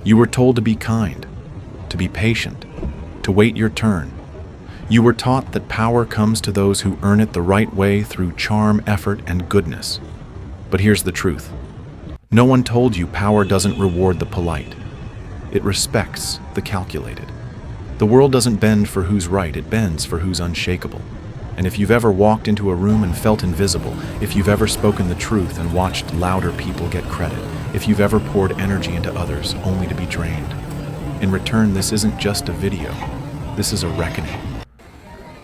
You were told to be kind, to be patient, to wait your turn. You were taught that power comes to those who earn it the right way through charm, effort, and goodness. But here's the truth. No one told you power doesn't reward the polite. It respects the calculated. The world doesn't bend for who's right, it bends for who's unshakable. And if you've ever walked into a room and felt invisible, if you've ever spoken the truth and watched louder people get credit, if you've ever poured energy into others only to be drained, in return, this isn't just a video. This is a reckoning.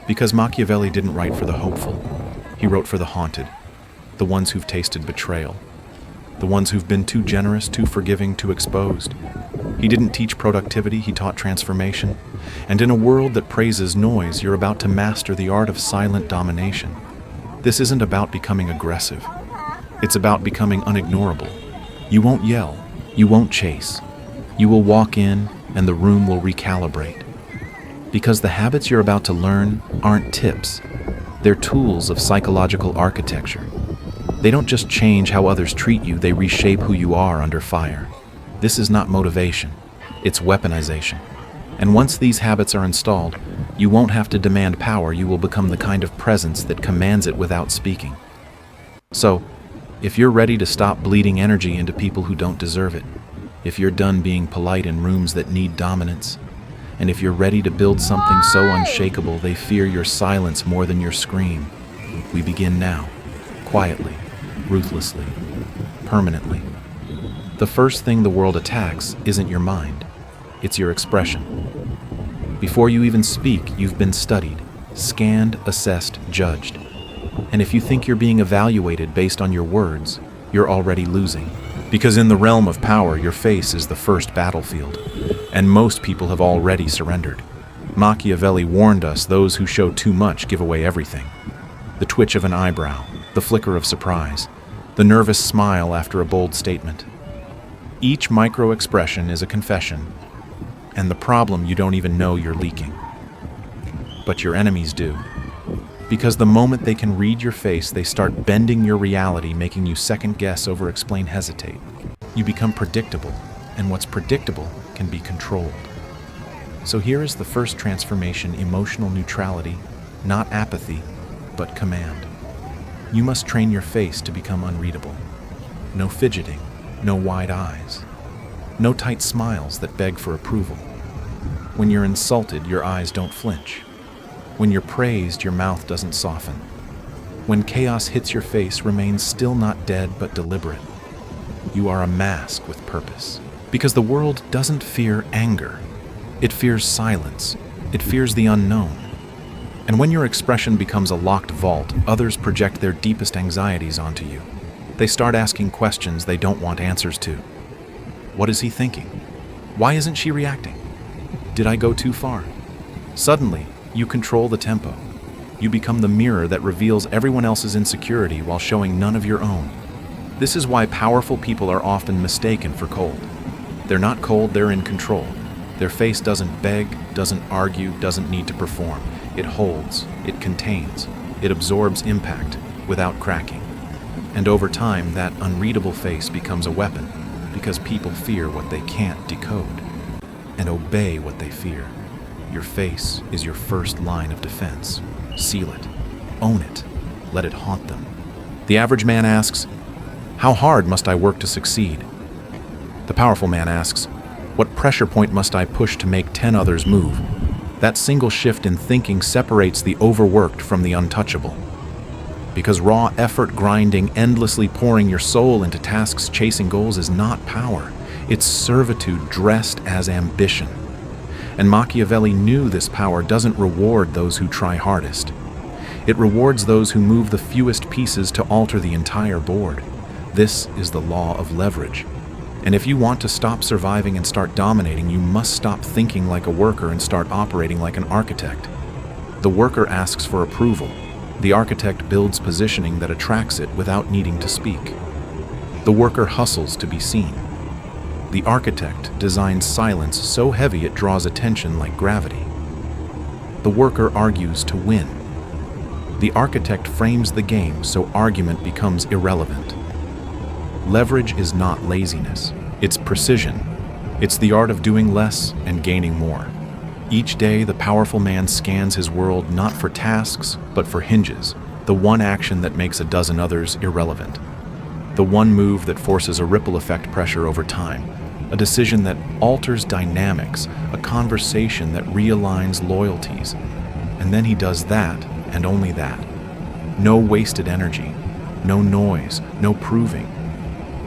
Because Machiavelli didn't write for the hopeful. He wrote for the haunted, the ones who've tasted betrayal, the ones who've been too generous, too forgiving, too exposed. He didn't teach productivity, he taught transformation. And in a world that praises noise, you're about to master the art of silent domination. This isn't about becoming aggressive. It's about becoming unignorable. You won't yell, you won't chase. You will walk in and the room will recalibrate. Because the habits you're about to learn aren't tips. They're tools of psychological architecture. They don't just change how others treat you, they reshape who you are under fire. This is not motivation, it's weaponization. And once these habits are installed, you won't have to demand power, you will become the kind of presence that commands it without speaking. So, if you're ready to stop bleeding energy into people who don't deserve it, if you're done being polite in rooms that need dominance, and if you're ready to build something so unshakable they fear your silence more than your scream, we begin now, quietly, ruthlessly, permanently. The first thing the world attacks isn't your mind, it's your expression. Before you even speak, you've been studied, scanned, assessed, judged. And if you think you're being evaluated based on your words, you're already losing. Because in the realm of power, your face is the first battlefield, and most people have already surrendered. Machiavelli warned us those who show too much give away everything. The twitch of an eyebrow, the flicker of surprise, the nervous smile after a bold statement. Each micro-expression is a confession, and the problem you don't even know you're leaking. But your enemies do. Because the moment they can read your face, they start bending your reality, making you second-guess, over-explain, hesitate. You become predictable, and what's predictable can be controlled. So here is the first transformation: emotional neutrality, not apathy, but command. You must train your face to become unreadable. No fidgeting, no wide eyes, no tight smiles that beg for approval. When you're insulted, your eyes don't flinch. When you're praised, your mouth doesn't soften. When chaos hits your face, remains still, not dead, but deliberate. You are a mask with purpose. Because the world doesn't fear anger. It fears silence. It fears the unknown. And when your expression becomes a locked vault, others project their deepest anxieties onto you. They start asking questions they don't want answers to. What is he thinking? Why isn't she reacting? Did I go too far? Suddenly, you control the tempo. You become the mirror that reveals everyone else's insecurity while showing none of your own. This is why powerful people are often mistaken for cold. They're not cold, they're in control. Their face doesn't beg, doesn't argue, doesn't need to perform. It holds, it contains, it absorbs impact without cracking. And over time, that unreadable face becomes a weapon because people fear what they can't decode and obey what they fear. Your face is your first line of defense. Seal it. Own it. Let it haunt them. The average man asks, how hard must I work to succeed? The powerful man asks, what pressure point must I push to make 10 others move? That single shift in thinking separates the overworked from the untouchable. Because raw effort, grinding, endlessly pouring your soul into tasks, chasing goals is not power. It's servitude dressed as ambition. And Machiavelli knew this power doesn't reward those who try hardest. It rewards those who move the fewest pieces to alter the entire board. This is the law of leverage. And if you want to stop surviving and start dominating, you must stop thinking like a worker and start operating like an architect. The worker asks for approval. The architect builds positioning that attracts it without needing to speak. The worker hustles to be seen. The architect designs silence so heavy it draws attention like gravity. The worker argues to win. The architect frames the game so argument becomes irrelevant. Leverage is not laziness, it's precision. It's the art of doing less and gaining more. Each day, the powerful man scans his world not for tasks, but for hinges, the one action that makes a dozen others irrelevant. The one move that forces a ripple effect pressure over time, a decision that alters dynamics, a conversation that realigns loyalties. And then he does that, and only that. No wasted energy, no noise, no proving.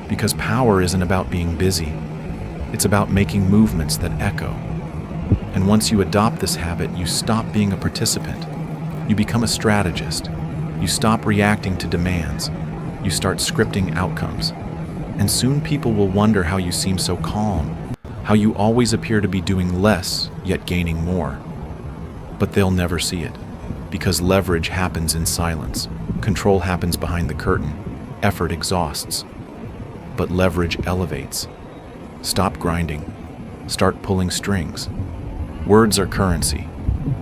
Because power isn't about being busy. It's about making movements that echo. And once you adopt this habit, you stop being a participant. You become a strategist. You stop reacting to demands. You start scripting outcomes. And soon people will wonder how you seem so calm, how you always appear to be doing less, yet gaining more. But they'll never see it, because leverage happens in silence. Control happens behind the curtain. Effort exhausts. But leverage elevates. Stop grinding. Start pulling strings. Words are currency,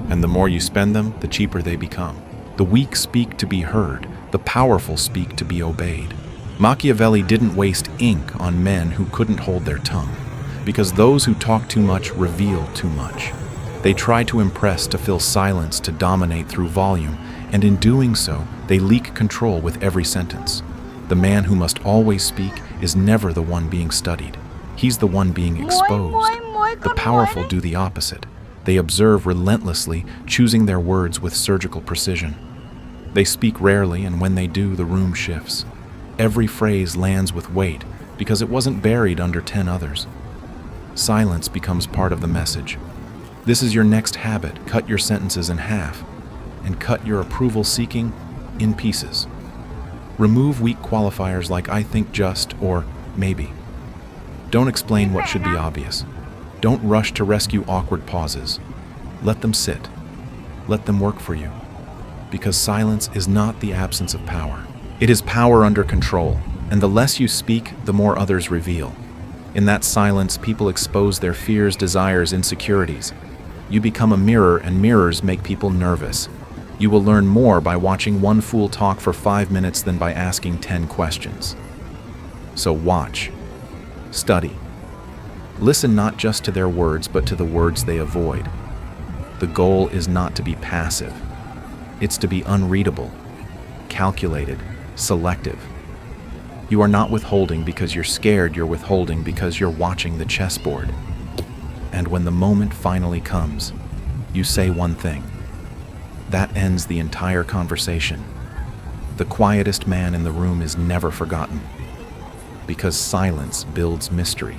and the more you spend them, the cheaper they become. The weak speak to be heard. The powerful speak to be obeyed. Machiavelli didn't waste ink on men who couldn't hold their tongue, because those who talk too much reveal too much. They try to impress, to fill silence, to dominate through volume, and in doing so, they leak control with every sentence. The man who must always speak is never the one being studied. He's the one being exposed. The powerful do the opposite. They observe relentlessly, choosing their words with surgical precision. They speak rarely, and when they do, the room shifts. Every phrase lands with weight, because it wasn't buried under 10 others. Silence becomes part of the message. This is your next habit. Cut your sentences in half, and cut your approval-seeking in pieces. Remove weak qualifiers like "I think just" or "maybe." Don't explain what should be obvious. Don't rush to rescue awkward pauses. Let them sit. Let them work for you. Because silence is not the absence of power. It is power under control, and the less you speak, the more others reveal. In that silence, people expose their fears, desires, insecurities. You become a mirror, and mirrors make people nervous. You will learn more by watching one fool talk for 5 minutes than by asking 10 questions. So watch. Study. Listen not just to their words, but to the words they avoid. The goal is not to be passive. It's to be unreadable, calculated, selective. You are not withholding because you're scared, you're withholding because you're watching the chessboard. And when the moment finally comes, you say one thing. That ends the entire conversation. The quietest man in the room is never forgotten. Because silence builds mystery.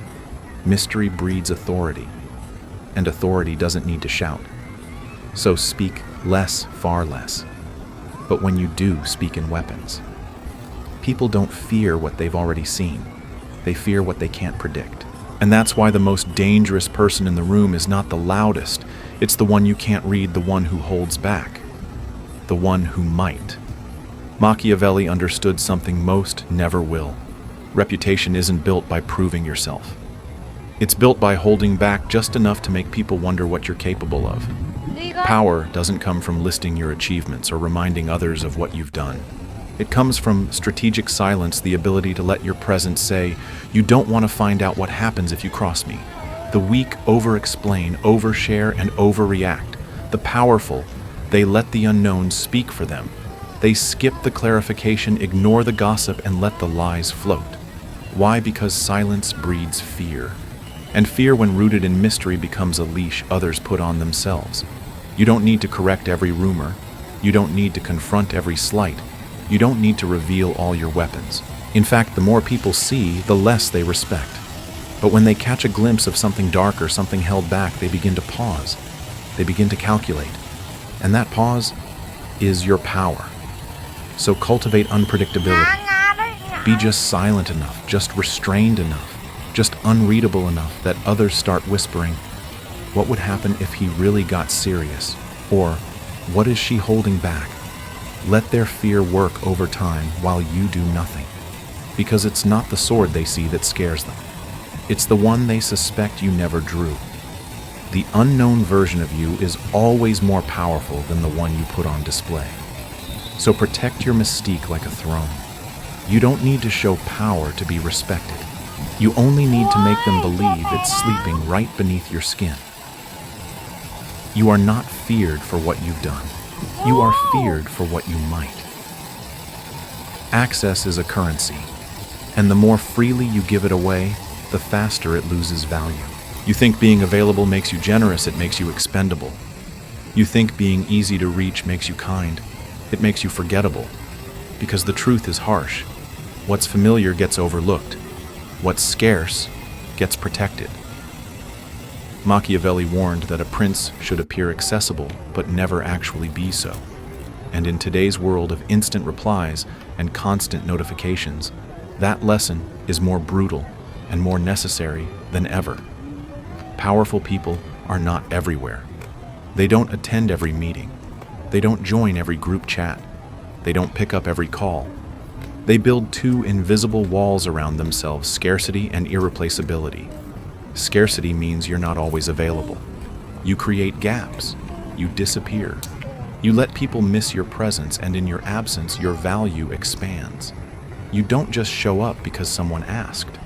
Mystery breeds authority. And authority doesn't need to shout. So speak less, far less. But when you do, speak in weapons. People don't fear what they've already seen. They fear what they can't predict. And that's why the most dangerous person in the room is not the loudest. It's the one you can't read, the one who holds back. The one who might. Machiavelli understood something most never will. Reputation isn't built by proving yourself. It's built by holding back just enough to make people wonder what you're capable of. Power doesn't come from listing your achievements or reminding others of what you've done. It comes from strategic silence, the ability to let your presence say, "You don't want to find out what happens if you cross me." The weak over-explain, overshare, and overreact. The powerful, they let the unknown speak for them. They skip the clarification, ignore the gossip, and let the lies float. Why? Because silence breeds fear. And fear, when rooted in mystery, becomes a leash others put on themselves. You don't need to correct every rumor. You don't need to confront every slight. You don't need to reveal all your weapons. In fact, the more people see, the less they respect. But when they catch a glimpse of something darker, something held back, they begin to pause. They begin to calculate. And that pause is your power. So cultivate unpredictability. Be just silent enough, just restrained enough, just unreadable enough that others start whispering, "What would happen if he really got serious?" Or, "What is she holding back?" Let their fear work over time while you do nothing. Because it's not the sword they see that scares them. It's the one they suspect you never drew. The unknown version of you is always more powerful than the one you put on display. So protect your mystique like a throne. You don't need to show power to be respected. You only need to make them believe it's sleeping right beneath your skin. You are not feared for what you've done. You are feared for what you might. Access is a currency, and the more freely you give it away, the faster it loses value. You think being available makes you generous, it makes you expendable. You think being easy to reach makes you kind, it makes you forgettable. Because the truth is harsh. What's familiar gets overlooked. What's scarce gets protected. Machiavelli warned that a prince should appear accessible, but never actually be so. And in today's world of instant replies and constant notifications, that lesson is more brutal and more necessary than ever. Powerful people are not everywhere. They don't attend every meeting. They don't join every group chat. They don't pick up every call. They build two invisible walls around themselves: scarcity and irreplaceability. Scarcity means you're not always available. You create gaps. You disappear. You let people miss your presence, and in your absence, your value expands. You don't just show up because someone asked.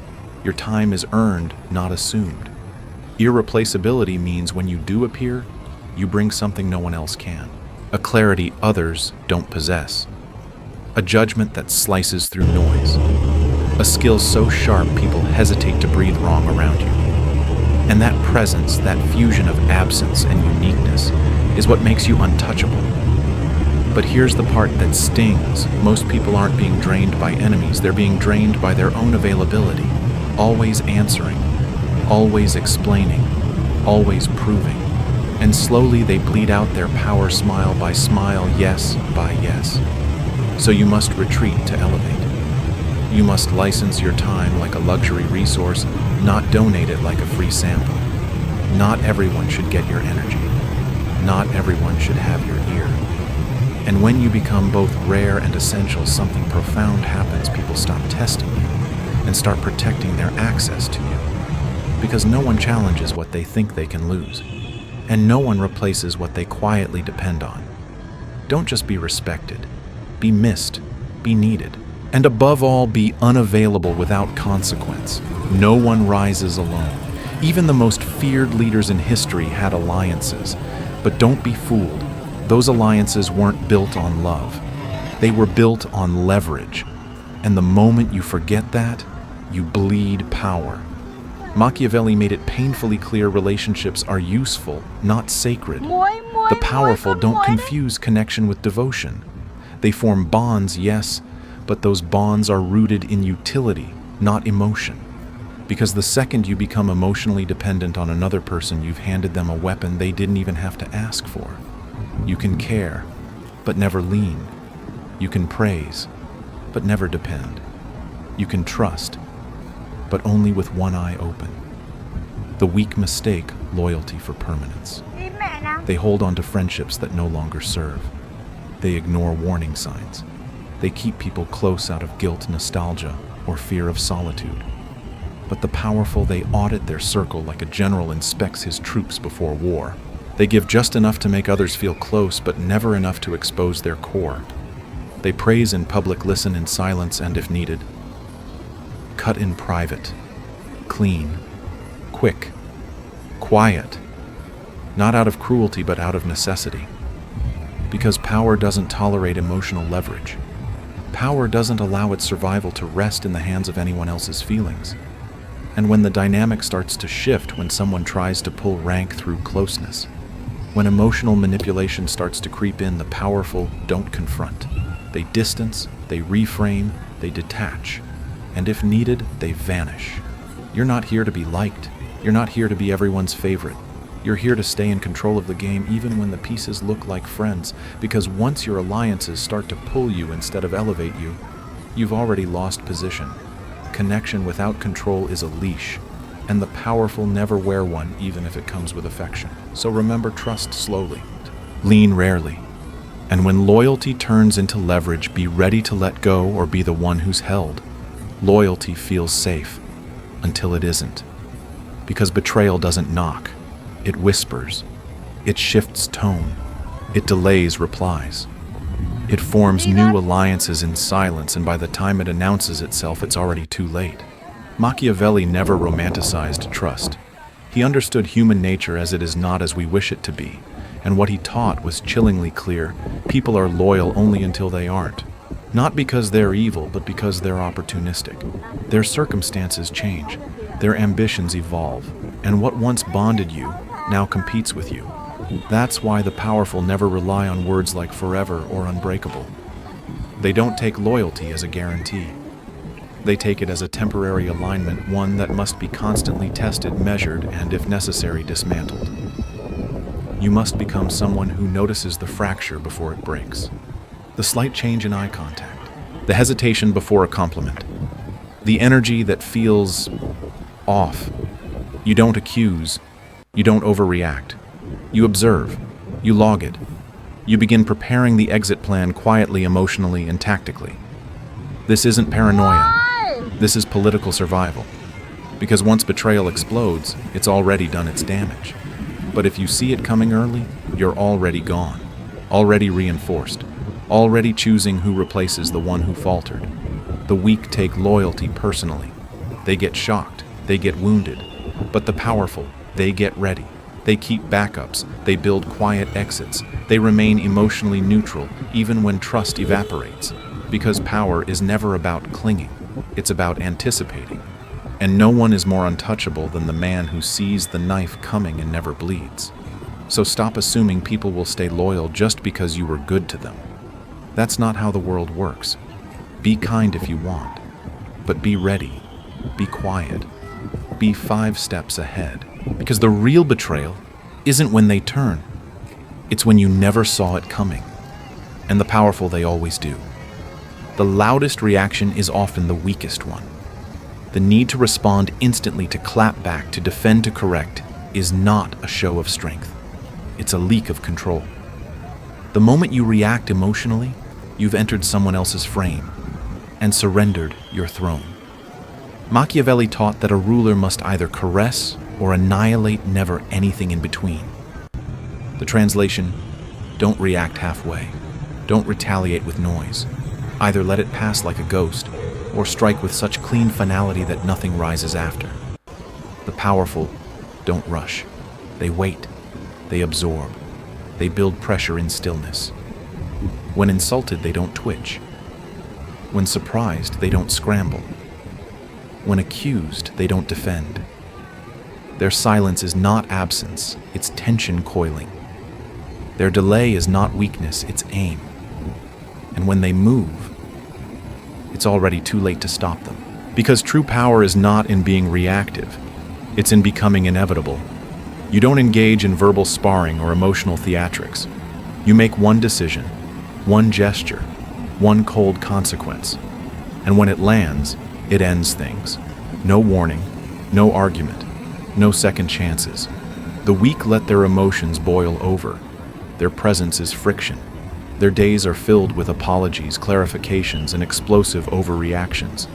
Your time is earned, not assumed. Irreplaceability means when you do appear, you bring something no one else can. A clarity others don't possess. A judgment that slices through noise. A skill so sharp people hesitate to breathe wrong around you. And that presence, that fusion of absence and uniqueness, is what makes you untouchable. But here's the part that stings. Most people aren't being drained by enemies, they're being drained by their own availability. Always answering, always explaining, always proving. And slowly they bleed out their power smile by smile, yes by yes. So you must retreat to elevate. You must license your time like a luxury resource, not donate it like a free sample. Not everyone should get your energy. Not everyone should have your ear. And when you become both rare and essential, something profound happens. People stop testing you and start protecting their access to you. Because no one challenges what they think they can lose. And no one replaces what they quietly depend on. Don't just be respected. Be missed. Be needed. And above all, be unavailable without consequence. No one rises alone. Even the most feared leaders in history had alliances. But don't be fooled. Those alliances weren't built on love. They were built on leverage. And the moment you forget that, you bleed power. Machiavelli made it painfully clear relationships are useful, not sacred. The powerful don't confuse connection with devotion. They form bonds, yes, but those bonds are rooted in utility, not emotion. Because the second you become emotionally dependent on another person, you've handed them a weapon they didn't even have to ask for. You can care, but never lean. You can praise, but never depend. You can trust, but only with one eye open. The weak mistake loyalty for permanence. They hold on to friendships that no longer serve. They ignore warning signs. They keep people close out of guilt, nostalgia, or fear of solitude. But the powerful, they audit their circle like a general inspects his troops before war. They give just enough to make others feel close, but never enough to expose their core. They praise in public, listen in silence, and if needed, cut in private. Clean, quick, quiet. Not out of cruelty, but out of necessity. Because power doesn't tolerate emotional leverage. Power doesn't allow its survival to rest in the hands of anyone else's feelings. And when the dynamic starts to shift, when someone tries to pull rank through closeness, when emotional manipulation starts to creep in, the powerful don't confront. They distance, they reframe, they detach. And if needed, they vanish. You're not here to be liked. You're not here to be everyone's favorite. You're here to stay in control of the game even when the pieces look like friends, because once your alliances start to pull you instead of elevate you, you've already lost position. Connection without control is a leash, and the powerful never wear one even if it comes with affection. So remember, trust slowly, lean rarely, and when loyalty turns into leverage, be ready to let go or be the one who's held. Loyalty feels safe until it isn't, because betrayal doesn't knock. It whispers, it shifts tone, it delays replies. It forms new alliances in silence, and by the time it announces itself, it's already too late. Machiavelli never romanticized trust. He understood human nature as it is not as we wish it to be, and what he taught was chillingly clear: people are loyal only until they aren't. Not because they're evil, but because they're opportunistic. Their circumstances change, their ambitions evolve, and what once bonded you now competes with you. That's why the powerful never rely on words like forever or unbreakable. They don't take loyalty as a guarantee. They take it as a temporary alignment, one that must be constantly tested, measured, and, if necessary, dismantled. You must become someone who notices the fracture before it breaks. The slight change in eye contact, the hesitation before a compliment, the energy that feels off. You don't accuse, you don't overreact. You observe, you log it. You begin preparing the exit plan quietly, emotionally, and tactically. This isn't paranoia. This is political survival. Because once betrayal explodes, it's already done its damage. But if you see it coming early, you're already gone, already reinforced, already choosing who replaces the one who faltered. The weak take loyalty personally. They get shocked, they get wounded. But the powerful, they get ready. They keep backups, they build quiet exits, they remain emotionally neutral even when trust evaporates. Because power is never about clinging, it's about anticipating. And no one is more untouchable than the man who sees the knife coming and never bleeds. So stop assuming people will stay loyal just because you were good to them. That's not how the world works. Be kind if you want, but be ready, be quiet, be 5 steps ahead. Because the real betrayal isn't when they turn. It's when you never saw it coming. And the powerful, they always do. The loudest reaction is often the weakest one. The need to respond instantly, to clap back, to defend, to correct, is not a show of strength. It's a leak of control. The moment you react emotionally, you've entered someone else's frame and surrendered your throne. Machiavelli taught that a ruler must either caress or annihilate, never anything in between. The translation: don't react halfway. Don't retaliate with noise. Either let it pass like a ghost, or strike with such clean finality that nothing rises after. The powerful don't rush. They wait. They absorb. They build pressure in stillness. When insulted, they don't twitch. When surprised, they don't scramble. When accused, they don't defend. Their silence is not absence, it's tension coiling. Their delay is not weakness, it's aim. And when they move, it's already too late to stop them. Because true power is not in being reactive, it's in becoming inevitable. You don't engage in verbal sparring or emotional theatrics. You make one decision, one gesture, one cold consequence. And when it lands, it ends things. No warning, no argument, no second chances. The weak let their emotions boil over. Their presence is friction. Their days are filled with apologies, clarifications, and explosive overreactions.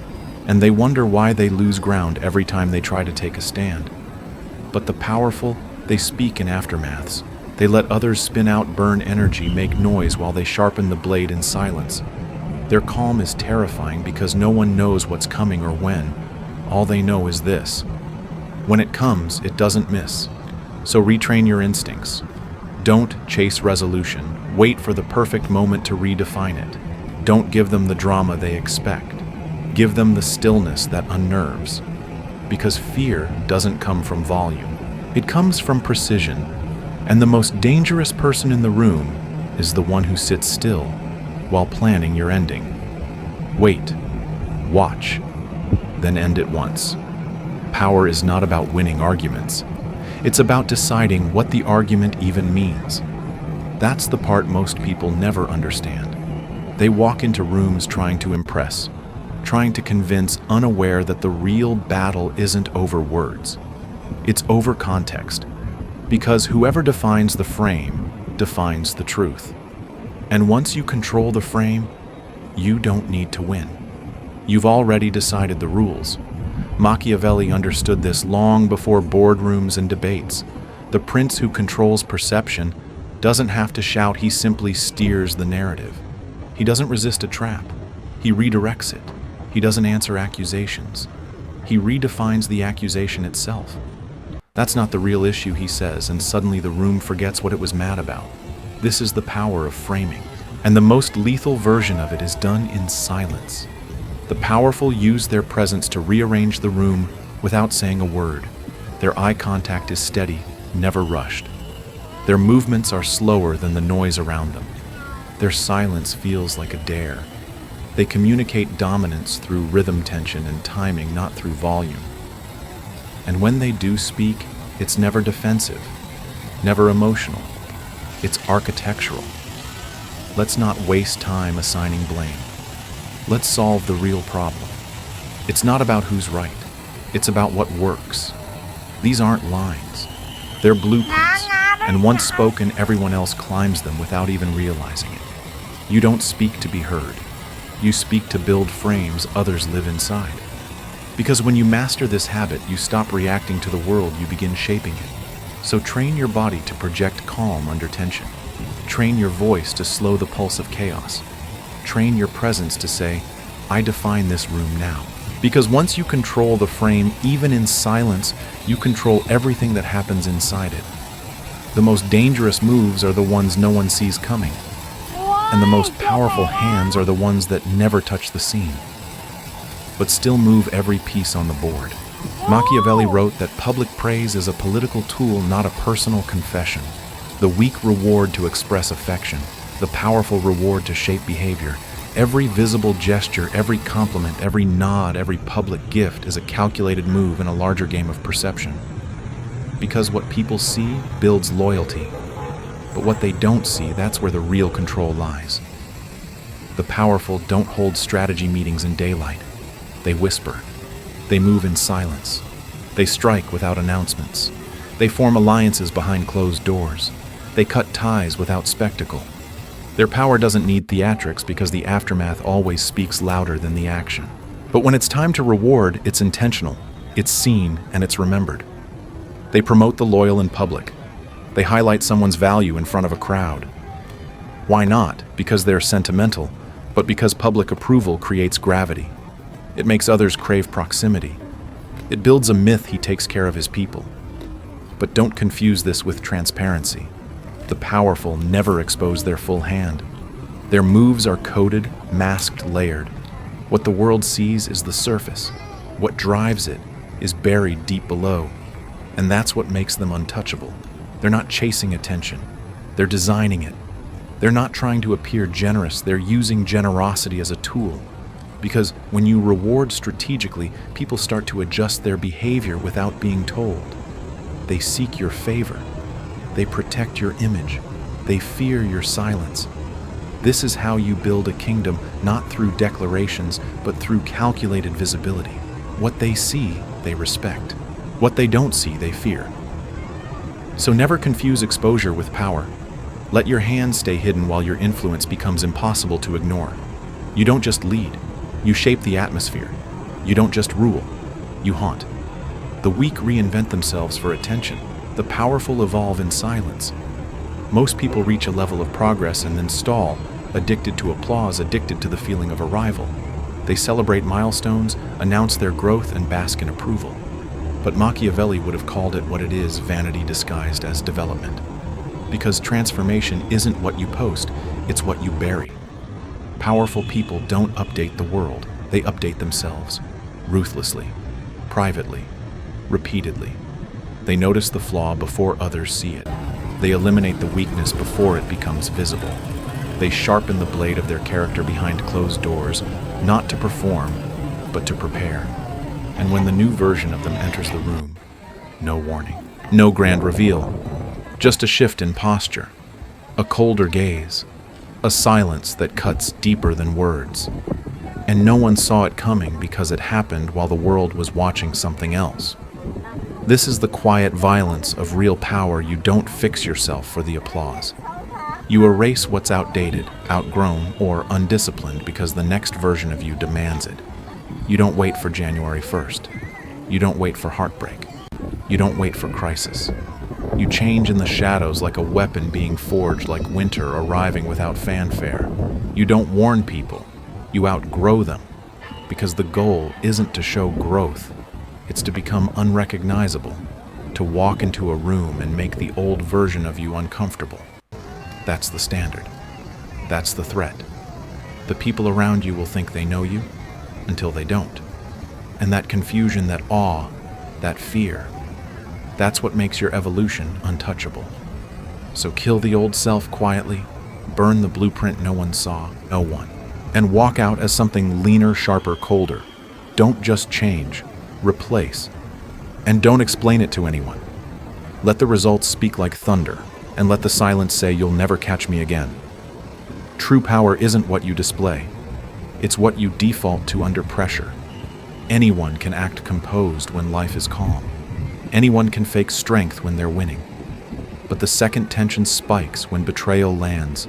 And they wonder why they lose ground every time they try to take a stand. But the powerful, they speak in aftermaths. They let others spin out, burn energy, make noise while they sharpen the blade in silence. Their calm is terrifying because no one knows what's coming or when. All they know is this: when it comes, it doesn't miss. So retrain your instincts. Don't chase resolution. Wait for the perfect moment to redefine it. Don't give them the drama they expect. Give them the stillness that unnerves. Because fear doesn't come from volume. It comes from precision. And the most dangerous person in the room is the one who sits still while planning your ending. Wait, watch, then end it once. Power is not about winning arguments. It's about deciding what the argument even means. That's the part most people never understand. They walk into rooms trying to impress, trying to convince, unaware that the real battle isn't over words. It's over context. Because whoever defines the frame defines the truth. And once you control the frame, you don't need to win. You've already decided the rules. Machiavelli understood this long before boardrooms and debates. The prince who controls perception doesn't have to shout, he simply steers the narrative. He doesn't resist a trap. He redirects it. He doesn't answer accusations. He redefines the accusation itself. That's not the real issue, he says, and suddenly the room forgets what it was mad about. This is the power of framing, and the most lethal version of it is done in silence. The powerful use their presence to rearrange the room without saying a word. Their eye contact is steady, never rushed. Their movements are slower than the noise around them. Their silence feels like a dare. They communicate dominance through rhythm tension and timing, not through volume. And when they do speak, it's never defensive, never emotional. It's architectural. Let's not waste time assigning blame. Let's solve the real problem. It's not about who's right. It's about what works. These aren't lines. They're blueprints, and once spoken, everyone else climbs them without even realizing it. You don't speak to be heard. You speak to build frames others live inside. Because when you master this habit, you stop reacting to the world, you begin shaping it. So train your body to project calm under tension. Train your voice to slow the pulse of chaos. Train your presence to say, I define this room now. Because once you control the frame, even in silence, you control everything that happens inside it. The most dangerous moves are the ones no one sees coming. And the most powerful hands are the ones that never touch the scene, but still move every piece on the board. Machiavelli wrote that public praise is a political tool, not a personal confession. The weak reward to express affection, the powerful reward to shape behavior. Every visible gesture, every compliment, every nod, every public gift is a calculated move in a larger game of perception. Because what people see builds loyalty, but what they don't see, that's where the real control lies. The powerful don't hold strategy meetings in daylight. They whisper. They move in silence. They strike without announcements. They form alliances behind closed doors. They cut ties without spectacle. Their power doesn't need theatrics because the aftermath always speaks louder than the action. But when it's time to reward, it's intentional, it's seen, and it's remembered. They promote the loyal in public. They highlight someone's value in front of a crowd. Why not? Because they're sentimental, but because public approval creates gravity. It makes others crave proximity. It builds a myth he takes care of his people. But don't confuse this with transparency. The powerful never expose their full hand. Their moves are coded, masked, layered. What the world sees is the surface. What drives it is buried deep below. And that's what makes them untouchable. They're not chasing attention. They're designing it. They're not trying to appear generous. They're using generosity as a tool. Because when you reward strategically, people start to adjust their behavior without being told. They seek your favor. They protect your image. They fear your silence. This is how you build a kingdom, not through declarations, but through calculated visibility. What they see, they respect. What they don't see, they fear. So never confuse exposure with power. Let your hand stay hidden while your influence becomes impossible to ignore. You don't just lead. You shape the atmosphere. You don't just rule. You haunt. The weak reinvent themselves for attention. The powerful evolve in silence. Most people reach a level of progress and then stall, addicted to applause, addicted to the feeling of arrival. They celebrate milestones, announce their growth, and bask in approval. But Machiavelli would have called it what it is, vanity disguised as development. Because transformation isn't what you post, it's what you bury. Powerful people don't update the world, they update themselves. Ruthlessly, privately, repeatedly. They notice the flaw before others see it. They eliminate the weakness before it becomes visible. They sharpen the blade of their character behind closed doors, not to perform, but to prepare. And when the new version of them enters the room, no warning, no grand reveal, just a shift in posture, a colder gaze, a silence that cuts deeper than words. And no one saw it coming because it happened while the world was watching something else. This is the quiet violence of real power. You don't fix yourself for the applause. You erase what's outdated, outgrown, or undisciplined because the next version of you demands it. You don't wait for January 1st. You don't wait for heartbreak. You don't wait for crisis. You change in the shadows like a weapon being forged, like winter arriving without fanfare. You don't warn people. You outgrow them. Because the goal isn't to show growth. It's to become unrecognizable, to walk into a room and make the old version of you uncomfortable. That's the standard. That's the threat. The people around you will think they know you until they don't. And that confusion, that awe, that fear, that's what makes your evolution untouchable. So kill the old self quietly, burn the blueprint no one saw, no one, and walk out as something leaner, sharper, colder. Don't just change, replace. And don't explain it to anyone. Let the results speak like thunder, and let the silence say you'll never catch me again. True power isn't what you display. It's what you default to under pressure. Anyone can act composed when life is calm. Anyone can fake strength when they're winning. But the second tension spikes when betrayal lands,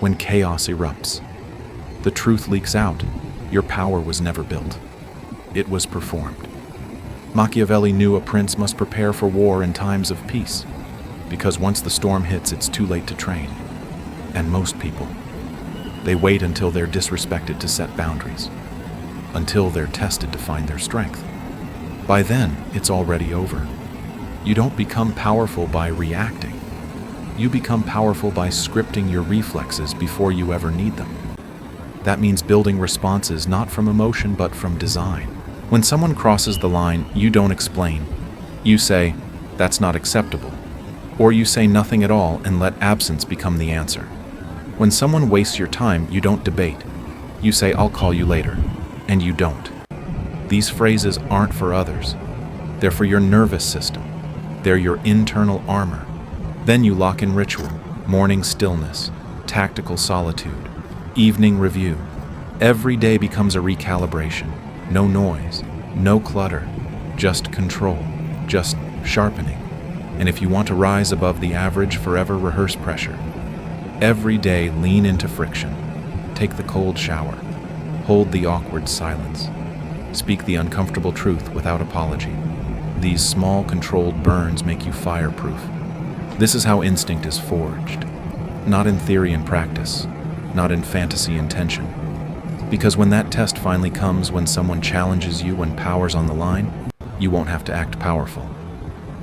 when chaos erupts. The truth leaks out. Your power was never built. It was performed. Machiavelli knew a prince must prepare for war in times of peace, because once the storm hits, it's too late to train. And most people, they wait until they're disrespected to set boundaries, until they're tested to find their strength. By then, it's already over. You don't become powerful by reacting. You become powerful by scripting your reflexes before you ever need them. That means building responses not from emotion but from design. When someone crosses the line, you don't explain. You say, "That's not acceptable." Or you say nothing at all and let absence become the answer. When someone wastes your time, you don't debate. You say, "I'll call you later," and you don't. These phrases aren't for others. They're for your nervous system. They're your internal armor. Then you lock in ritual, morning stillness, tactical solitude, evening review. Every day becomes a recalibration. No noise, no clutter, just control, just sharpening. And if you want to rise above the average, forever rehearse pressure. Every day lean into friction. Take the cold shower. Hold the awkward silence. Speak the uncomfortable truth without apology. These small controlled burns make you fireproof. This is how instinct is forged. Not in theory and practice, not in fantasy and tension. Because when that test finally comes, when someone challenges you, when power's on the line, you won't have to act powerful.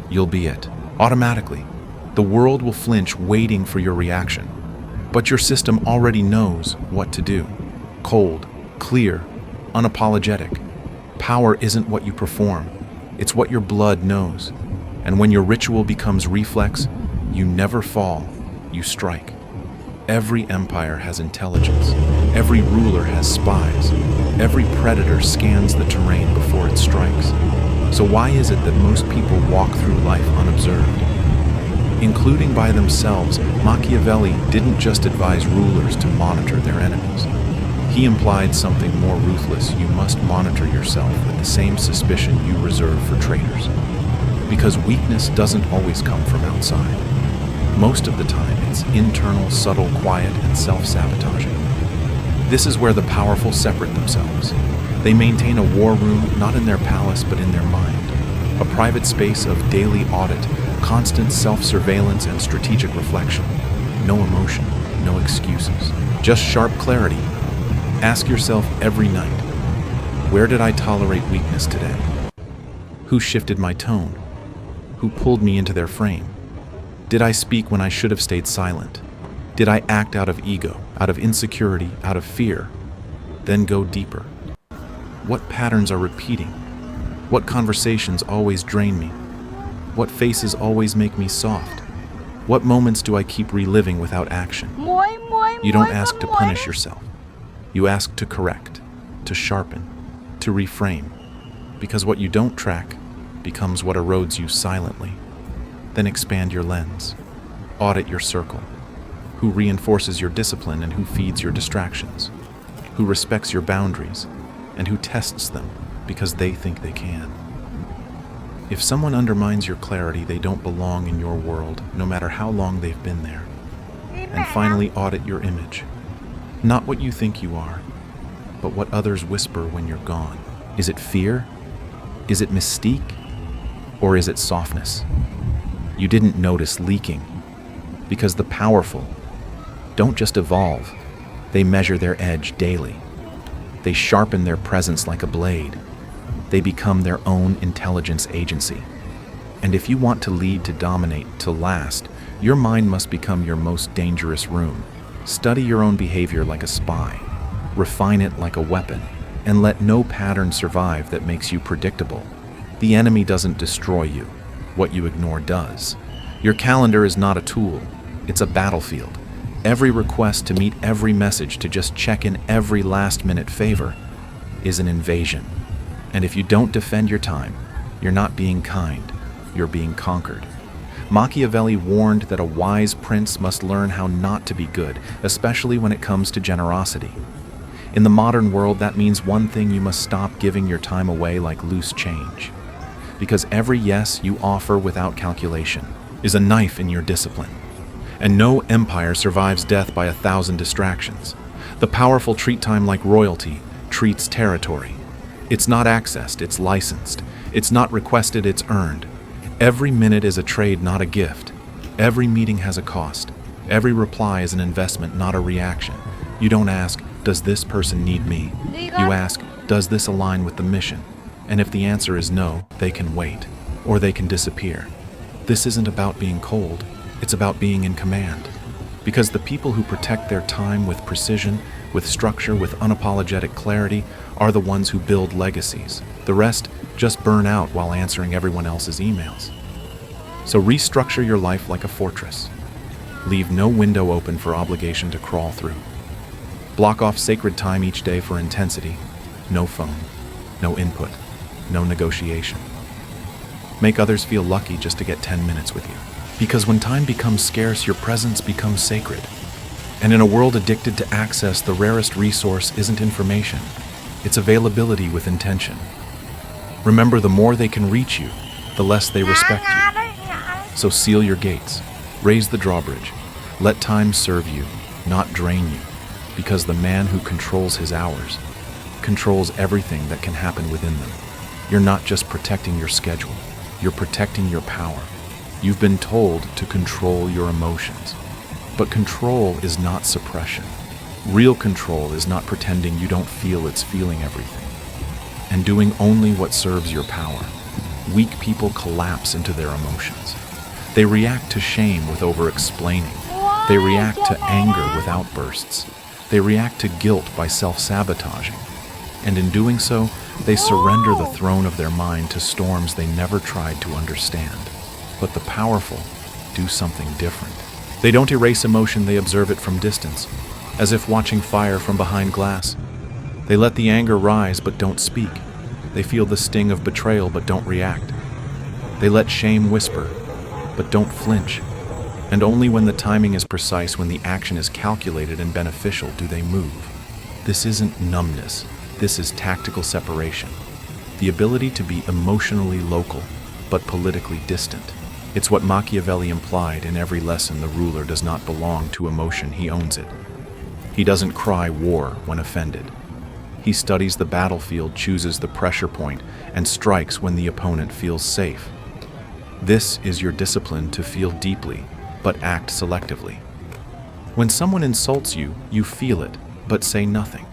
You'll be it, automatically. The world will flinch waiting for your reaction. But your system already knows what to do. Cold, clear, unapologetic. Power isn't what you perform. It's what your blood knows. And when your ritual becomes reflex, you never fall, you strike. Every empire has intelligence. Every ruler has spies. Every predator scans the terrain before it strikes. So why is it that most people walk through life unobserved? Including by themselves, Machiavelli didn't just advise rulers to monitor their enemies. He implied something more ruthless. You must monitor yourself with the same suspicion you reserve for traitors. Because weakness doesn't always come from outside. Most of the time, it's internal, subtle, quiet, and self-sabotaging. This is where the powerful separate themselves. They maintain a war room, not in their palace, but in their mind. A private space of daily audit, constant self-surveillance, and strategic reflection. No emotion, no excuses. Just sharp clarity. Ask yourself every night, where did I tolerate weakness today? Who shifted my tone? Who pulled me into their frame? Did I speak when I should have stayed silent? Did I act out of ego, out of insecurity, out of fear? Then go deeper. What patterns are repeating? What conversations always drain me? What faces always make me soft? What moments do I keep reliving without action? You don't ask to punish yourself. You ask to correct, to sharpen, to reframe. Because what you don't track becomes what erodes you silently. Then expand your lens. Audit your circle. Who reinforces your discipline and who feeds your distractions? Who respects your boundaries and who tests them because they think they can? If someone undermines your clarity, they don't belong in your world, no matter how long they've been there. And finally, audit your image. Not what you think you are, but what others whisper when you're gone. Is it fear? Is it mystique? Or is it softness? You didn't notice leaking, because the powerful don't just evolve, they measure their edge daily. They sharpen their presence like a blade. They become their own intelligence agency. And if you want to lead, to dominate, to last, your mind must become your most dangerous room. Study your own behavior like a spy. Refine it like a weapon, and let no pattern survive that makes you predictable. The enemy doesn't destroy you. What you ignore does. Your calendar is not a tool. It's a battlefield. Every request to meet every message, to just check in every last-minute favor, is an invasion. And if you don't defend your time, you're not being kind. You're being conquered. Machiavelli warned that a wise prince must learn how not to be good, especially when it comes to generosity. In the modern world, that means one thing: you must stop giving your time away like loose change. Because every yes you offer without calculation is a knife in your discipline. And no empire survives death by 1,000 distractions. The powerful treat time like royalty treats territory. It's not accessed, it's licensed. It's not requested, it's earned. Every minute is a trade, not a gift. Every meeting has a cost. Every reply is an investment, not a reaction. You don't ask, does this person need me? You ask, does this align with the mission? And if the answer is no, they can wait, or they can disappear. This isn't about being cold, it's about being in command. Because the people who protect their time with precision, with structure, with unapologetic clarity, are the ones who build legacies. The rest just burn out while answering everyone else's emails. So restructure your life like a fortress. Leave no window open for obligation to crawl through. Block off sacred time each day for intensity. No phone, no input, no negotiation. Make others feel lucky just to get 10 minutes with you. Because when time becomes scarce, your presence becomes sacred. And in a world addicted to access, the rarest resource isn't information. It's availability with intention. Remember, the more they can reach you, the less they respect you. So seal your gates. Raise the drawbridge. Let time serve you, not drain you. Because the man who controls his hours controls everything that can happen within them. You're not just protecting your schedule. You're protecting your power. You've been told to control your emotions. But control is not suppression. Real control is not pretending you don't feel, it's feeling everything. And doing only what serves your power. Weak people collapse into their emotions. They react to shame with over-explaining. They react to anger with outbursts. They react to guilt by self-sabotaging. And in doing so, they surrender the throne of their mind to storms they never tried to understand. But the powerful do something different. They don't erase emotion, they observe it from distance, as if watching fire from behind glass. They let the anger rise but don't speak. They feel the sting of betrayal but don't react. They let shame whisper but don't flinch. And only when the timing is precise, when the action is calculated and beneficial, do they move. This isn't numbness. This is tactical separation. The ability to be emotionally local but politically distant. It's what Machiavelli implied in every lesson: the ruler does not belong to emotion, he owns it. He doesn't cry war when offended. He studies the battlefield, chooses the pressure point, and strikes when the opponent feels safe. This is your discipline: to feel deeply, but act selectively. When someone insults you, you feel it, but say nothing.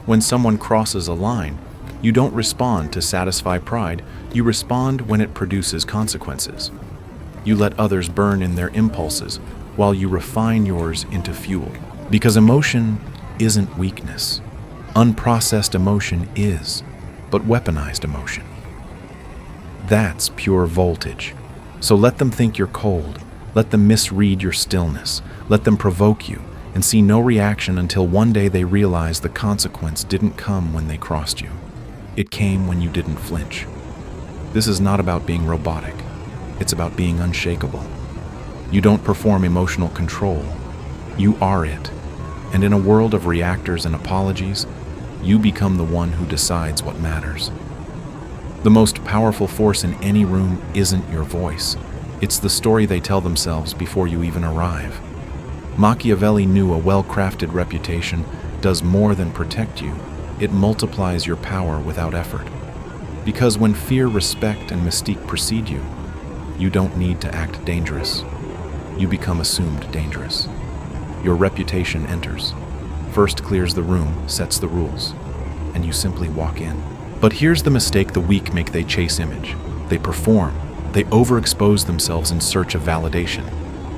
When someone crosses a line, you don't respond to satisfy pride, you respond when it produces consequences. You let others burn in their impulses, while you refine yours into fuel. Because emotion isn't weakness. Unprocessed emotion is, but weaponized emotion. That's pure voltage. So let them think you're cold. Let them misread your stillness. Let them provoke you and see no reaction until one day they realize the consequence didn't come when they crossed you. It came when you didn't flinch. This is not about being robotic. It's about being unshakable. You don't perform emotional control. You are it. And in a world of reactors and apologies, you become the one who decides what matters. The most powerful force in any room isn't your voice. It's the story they tell themselves before you even arrive. Machiavelli knew a well-crafted reputation does more than protect you. It multiplies your power without effort. Because when fear, respect, and mystique precede you, you don't need to act dangerous. You become assumed dangerous. Your reputation enters. First clears the room, sets the rules, and you simply walk in. But here's the mistake the weak make: they chase image. They perform. They overexpose themselves in search of validation.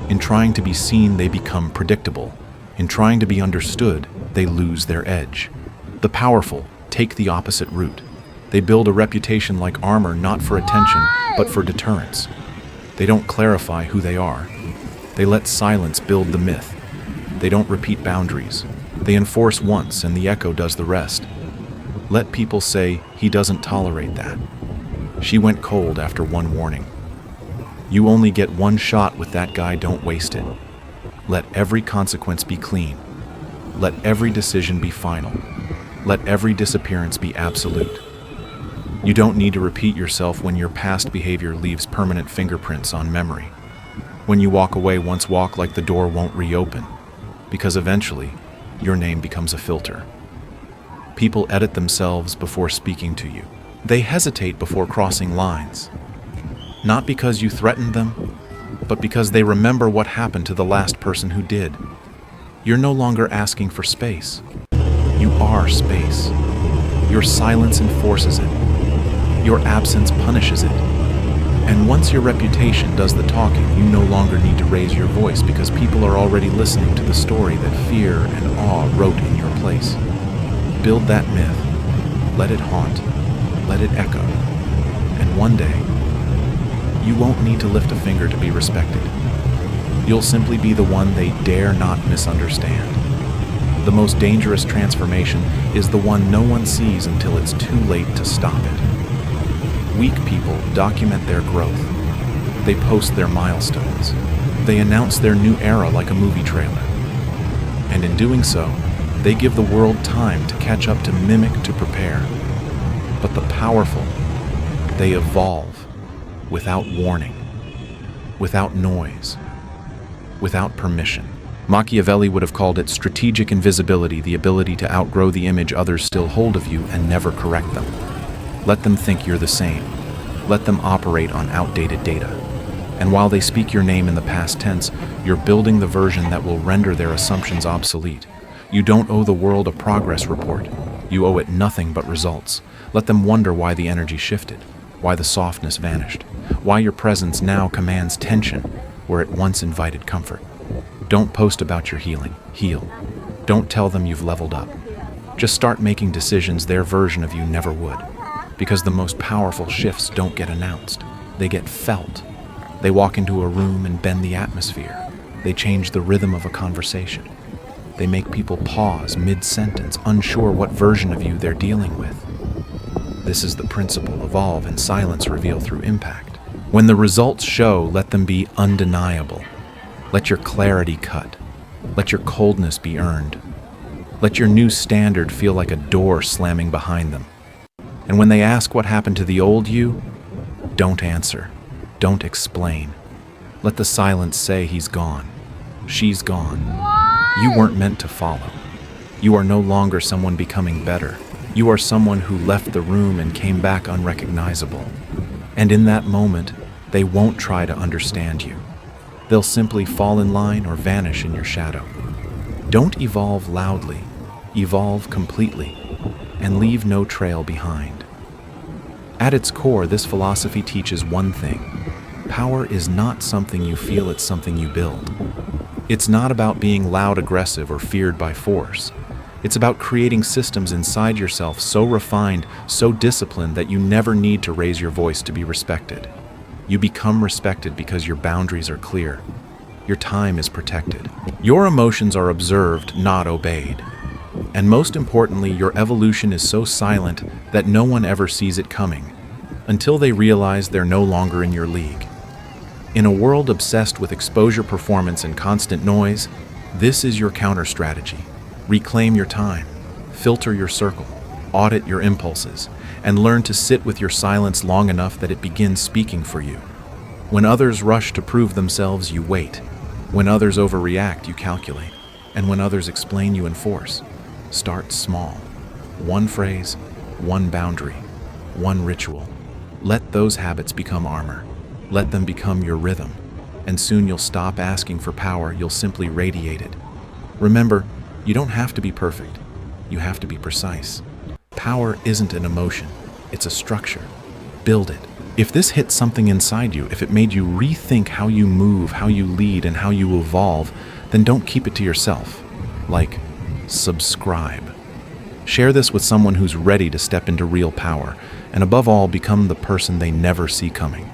In trying to be seen, they become predictable. In trying to be understood, they lose their edge. The powerful take the opposite route. They build a reputation like armor, not for attention, but for deterrence. They don't clarify who they are. They let silence build the myth. They don't repeat boundaries. They enforce once, and the echo does the rest. Let people say, "He doesn't tolerate that. She went cold after one warning." You only get one shot with that guy, don't waste it. Let every consequence be clean. Let every decision be final. Let every disappearance be absolute. You don't need to repeat yourself when your past behavior leaves permanent fingerprints on memory. When you walk away, once walk like the door won't reopen, because eventually your name becomes a filter. People edit themselves before speaking to you. They hesitate before crossing lines. Not because you threatened them, but because they remember what happened to the last person who did. You're no longer asking for space. You are space. Your silence enforces it. Your absence punishes it. And once your reputation does the talking, you no longer need to raise your voice, because people are already listening to the story that fear and awe wrote in your place. Build that myth. Let it haunt. Let it echo. And one day, you won't need to lift a finger to be respected. You'll simply be the one they dare not misunderstand. The most dangerous transformation is the one no one sees until it's too late to stop it. Weak people document their growth. They post their milestones. They announce their new era like a movie trailer. And in doing so, they give the world time to catch up, to mimic, to prepare. But the powerful, they evolve without warning, without noise, without permission. Machiavelli would have called it strategic invisibility, the ability to outgrow the image others still hold of you and never correct them. Let them think you're the same. Let them operate on outdated data. And while they speak your name in the past tense, you're building the version that will render their assumptions obsolete. You don't owe the world a progress report. You owe it nothing but results. Let them wonder why the energy shifted, why the softness vanished, why your presence now commands tension where it once invited comfort. Don't post about your healing. Heal. Don't tell them you've leveled up. Just start making decisions their version of you never would. Because the most powerful shifts don't get announced. They get felt. They walk into a room and bend the atmosphere. They change the rhythm of a conversation. They make people pause mid-sentence, unsure what version of you they're dealing with. This is the principle: evolve in silence, reveal through impact. When the results show, let them be undeniable. Let your clarity cut. Let your coldness be earned. Let your new standard feel like a door slamming behind them. And when they ask what happened to the old you, don't answer. Don't explain. Let the silence say he's gone. She's gone. You weren't meant to follow. You are no longer someone becoming better. You are someone who left the room and came back unrecognizable. And in that moment, they won't try to understand you. They'll simply fall in line or vanish in your shadow. Don't evolve loudly. Evolve completely, and leave no trail behind. At its core, this philosophy teaches one thing: power is not something you feel, it's something you build. It's not about being loud, aggressive, or feared by force. It's about creating systems inside yourself so refined, so disciplined that you never need to raise your voice to be respected. You become respected because your boundaries are clear. Your time is protected. Your emotions are observed, not obeyed. And most importantly, your evolution is so silent that no one ever sees it coming, until they realize they're no longer in your league. In a world obsessed with exposure, performance, and constant noise, this is your counter strategy. Reclaim your time, filter your circle, audit your impulses, and learn to sit with your silence long enough that it begins speaking for you. When others rush to prove themselves, you wait. When others overreact, you calculate. And when others explain, you enforce. Start small. One phrase, one boundary, one ritual. Let those habits become armor. Let them become your rhythm. And soon you'll stop asking for power, you'll simply radiate it. Remember, you don't have to be perfect. You have to be precise. Power isn't an emotion. It's a structure. Build it. If this hit something inside you, if it made you rethink how you move, how you lead, and how you evolve, then don't keep it to yourself. Like, subscribe. Share this with someone who's ready to step into real power, and above all, become the person they never see coming.